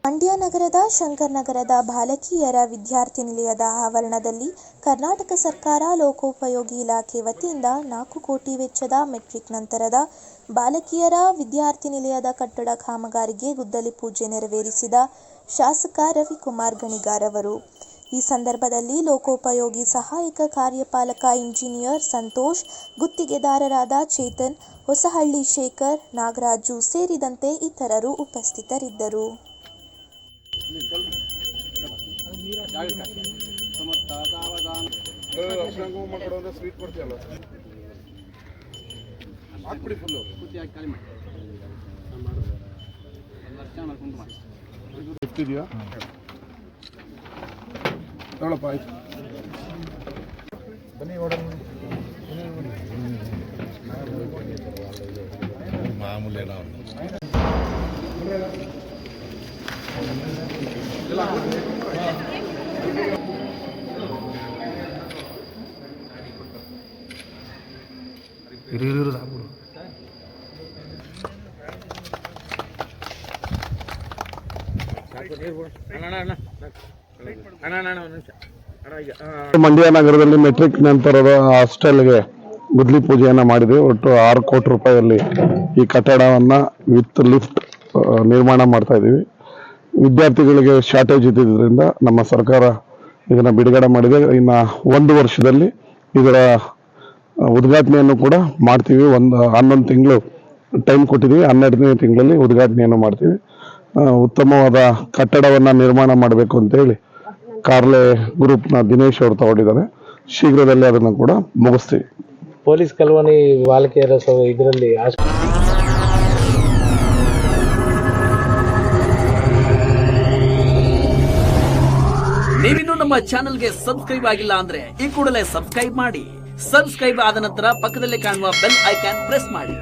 ಮಂಡ್ಯ ನಗರದ ಶಂಕರನಗರದ ಬಾಲಕಿಯರ ವಿದ್ಯಾರ್ಥಿ ನಿಲಯದ ಆವರಣದಲ್ಲಿ ಕರ್ನಾಟಕ ಸರ್ಕಾರ ಲೋಕೋಪಯೋಗಿ ಇಲಾಖೆ ವತಿಯಿಂದ 4 ಕೋಟಿ ವೆಚ್ಚದ ಮೆಟ್ರಿಕ್ ನಂತರದ ಬಾಲಕಿಯರ ವಿದ್ಯಾರ್ಥಿ ನಿಲಯದ ಕಟ್ಟಡ ಕಾಮಗಾರಿಗೆ ಗುದ್ದಲಿ ಪೂಜೆ ನೆರವೇರಿಸಿದ ಶಾಸಕ ರವಿಕುಮಾರ್ ಗಣಿಗಾರ್ ಅವರು. ಈ ಸಂದರ್ಭದಲ್ಲಿ ಲೋಕೋಪಯೋಗಿ ಸಹಾಯಕ ಕಾರ್ಯಪಾಲಕ ಇಂಜಿನಿಯರ್ ಸಂತೋಷ್, ಗುತ್ತಿಗೆದಾರರಾದ ಚೇತನ್, ಹೊಸಹಳ್ಳಿ ಶೇಖರ್, ನಾಗರಾಜು ಸೇರಿದಂತೆ ಇತರರು ಉಪಸ್ಥಿತರಿದ್ದರು. ಮಾಮೂಲಿ ಮಂಡ್ಯ ನಗರದಲ್ಲಿ ಮೆಟ್ರಿಕ್ ನಂತರದ ಹಾಸ್ಟೆಲ್ಗೆ ಗುದ್ದಲಿ ಪೂಜೆಯನ್ನ ಮಾಡಿದ್ವಿ. ಒಟ್ಟು 6 ಕೋಟಿ ರೂಪಾಯಿಯಲ್ಲಿ ಈ ಕಟ್ಟಡವನ್ನ ವಿತ್ ಲಿಫ್ಟ್ ನಿರ್ಮಾಣ ಮಾಡ್ತಾ ಇದೀವಿ. ವಿದ್ಯಾರ್ಥಿಗಳಿಗೆ ಶಾರ್ಟೇಜ್ ಇದ್ದಿದ್ದರಿಂದ ನಮ್ಮ ಸರ್ಕಾರ ಇದನ್ನ ಬಿಡುಗಡೆ ಮಾಡಿದೆ. ಇನ್ನ 1 ವರ್ಷದಲ್ಲಿ ಇದರ ಉದ್ಘಾಟನೆಯನ್ನು ಕೂಡ ಮಾಡ್ತೀವಿ. 11 ತಿಂಗಳು ಟೈಮ್ ಕೊಟ್ಟಿದ್ದೀವಿ. 12ನೇ ತಿಂಗಳಲ್ಲಿ ಉದ್ಘಾಟನೆಯನ್ನು ಮಾಡ್ತೀವಿ. ಉತ್ತಮವಾದ ಕಟ್ಟಡವನ್ನ ನಿರ್ಮಾಣ ಮಾಡಬೇಕು ಅಂತ ಹೇಳಿ ಕಾರ್ಲೆ ಗ್ರೂಪ್ನ ದಿನೇಶ್ ಅವರು ತಗೊಂಡಿದ್ದಾರೆ. ಶೀಘ್ರದಲ್ಲಿ ಅದನ್ನು ಕೂಡ ಮುಗಿಸ್ತೀವಿ. ಪೊಲೀಸ್ ಕಾಲೋನಿ ಬಾಲಕಿಯರ ಇದರಲ್ಲಿ ನೀವಿನ್ನೂ ನಮ್ಮ ಚಾನೆಲ್ಗೆ ಸಬ್ಸ್ಕ್ರೈಬ್ ಆಗಿಲ್ಲ ಅಂದ್ರೆ ಈ ಕೂಡಲೇ ಸಬ್ಸ್ಕ್ರೈಬ್ ಮಾಡಿ. ಸಬ್ಸ್ಕ್ರೈಬ್ ಆದ ನಂತರ ಪಕ್ಕದಲ್ಲಿ ಕಾಣುವ ಬೆಲ್ ಐಕಾನ್ ಪ್ರೆಸ್ ಮಾಡಿ.